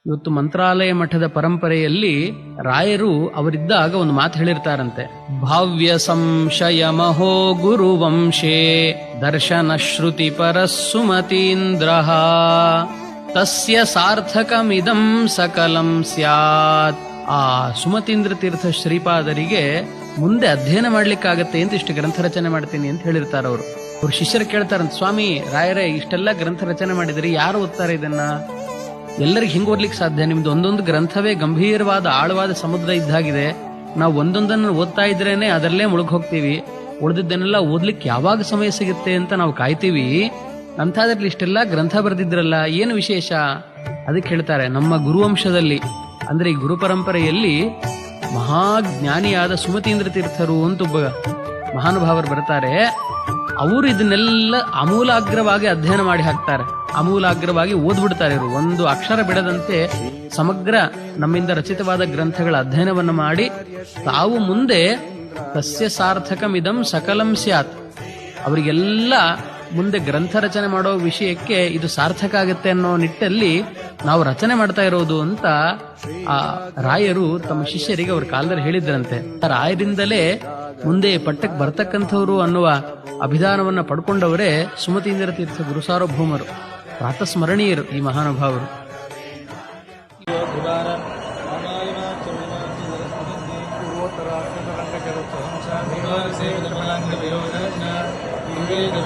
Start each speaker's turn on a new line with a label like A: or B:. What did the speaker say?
A: ಇವತ್ತು ಮಂತ್ರಾಲಯ ಮಠದ ಪರಂಪರೆಯಲ್ಲಿ ರಾಯರು ಅವರಿದ್ದಾಗ ಒಂದು ಮಾತು ಹೇಳಿರ್ತಾರಂತೆ. ಭಾವ್ಯ ಸಂಶಯ ಮಹೋ ಗುರುವಂಶೇ ದರ್ಶನ ಶ್ರುತಿ ಪರಸ್ಸುಮತೀಂದ್ರ ತಸ್ಯ ಸಾರ್ಥಕಮಿದಂ ಸಕಲಂ ಸ್ಯಾತ್. ಆ ಸುಮತೀಂದ್ರ ತೀರ್ಥ ಶ್ರೀಪಾದರಿಗೆ ಮುಂದೆ ಅಧ್ಯಯನ ಮಾಡ್ಲಿಕ್ಕಾಗತ್ತೆ ಅಂತ ಇಷ್ಟು ಗ್ರಂಥ ರಚನೆ ಮಾಡ್ತೀನಿ ಅಂತ ಹೇಳಿರ್ತಾರ ಅವರು. ಅವ್ರ ಶಿಷ್ಯರು ಕೇಳ್ತಾರಂತ, ಸ್ವಾಮಿ ರಾಯರೇ ಇಷ್ಟೆಲ್ಲ ಗ್ರಂಥ ರಚನೆ ಮಾಡಿದ್ರಿ, ಯಾರು ಓದ್ತಾರೆ ಇದನ್ನ? ಎಲ್ಲರಿಗೆ ಹಿಂಗ್ ಓದ್ಲಿಕ್ಕೆ ಸಾಧ್ಯ? ನಿಮ್ದು ಒಂದೊಂದು ಗ್ರಂಥವೇ ಗಂಭೀರವಾದ ಆಳವಾದ ಸಮುದ್ರ ಇದ್ದಾಗಿದೆ. ನಾವು ಒಂದೊಂದನ್ನು ಓದ್ತಾ ಇದ್ರೇನೆ ಅದರಲ್ಲೇ ಮುಳುಗ್ ಹೋಗ್ತೀವಿ. ಉಳಿದಿದ್ದನ್ನೆಲ್ಲ ಓದ್ಲಿಕ್ಕೆ ಯಾವಾಗ ಸಮಯ ಸಿಗುತ್ತೆ ಅಂತ ನಾವು ಕಾಯ್ತೀವಿ. ಅಂಥದ್ರಲ್ಲಿ ಇಷ್ಟೆಲ್ಲ ಗ್ರಂಥ ಬರೆದಿದ್ರಲ್ಲ, ಏನು ವಿಶೇಷ? ಅದಕ್ಕೆ ಹೇಳ್ತಾರೆ, ನಮ್ಮ ಗುರುವಂಶದಲ್ಲಿ ಅಂದ್ರೆ ಈ ಗುರು ಪರಂಪರೆಯಲ್ಲಿ ಮಹಾಜ್ಞಾನಿಯಾದ ಸುಮತೀಂದ್ರ ತೀರ್ಥರು ಅಂತ ಒಬ್ಬ ಮಹಾನುಭಾವರು ಬರ್ತಾರೆ. ಅವರು ಇದನ್ನೆಲ್ಲ ಆಮೂಲಾಗ್ರವಾಗಿ ಅಧ್ಯಯನ ಮಾಡಿ ಹಾಕ್ತಾರೆ, ಆಮೂಲಾಗ್ರವಾಗಿ ಓದ್ಬಿಡ್ತಾರೆ. ಇವರು ಒಂದು ಅಕ್ಷರ ಬಿಡದಂತೆ ಸಮಗ್ರ ನಮ್ಮಿಂದ ರಚಿತವಾದ ಗ್ರಂಥಗಳ ಅಧ್ಯಯನವನ್ನು ಮಾಡಿ ತಾವು ಮುಂದೆ ತಸ್ಯ ಸಾರ್ಥಕಮಿದಂ ಸಕಲಂ ಸ್ಯಾತ್, ಅವರಿಗೆಲ್ಲ ಮುಂದೆ ಗ್ರಂಥ ರಚನೆ ಮಾಡೋ ವಿಷಯಕ್ಕೆ ಇದು ಸಾರ್ಥಕ ಆಗುತ್ತೆ ಅನ್ನೋ ನಿಟ್ಟಲ್ಲಿ ನಾವು ರಚನೆ ಮಾಡ್ತಾ ಇರೋದು ಅಂತ ಆ ರಾಯರು ತಮ್ಮ ಶಿಷ್ಯರಿಗೆ ಅವ್ರ ಕಾಲದಲ್ಲಿ ಹೇಳಿದ್ರಂತೆ. ರಾಯರಿಂದಲೇ ಮುಂದೆ ಪಟ್ಟಕ್ಕೆ ಬರ್ತಕ್ಕಂಥವ್ರು ಅನ್ನುವ ಅಭಿಧಾನವನ್ನ ಪಡ್ಕೊಂಡವರೇ ಸುಮತೀಂದ್ರ ತೀರ್ಥ ಗುರು ಸಾರ್ವಭೌಮರು, ಪ್ರಾತಸ್ಮರಣೀಯರು ಈ ಮಹಾನುಭಾವರು.
B: ವೇದ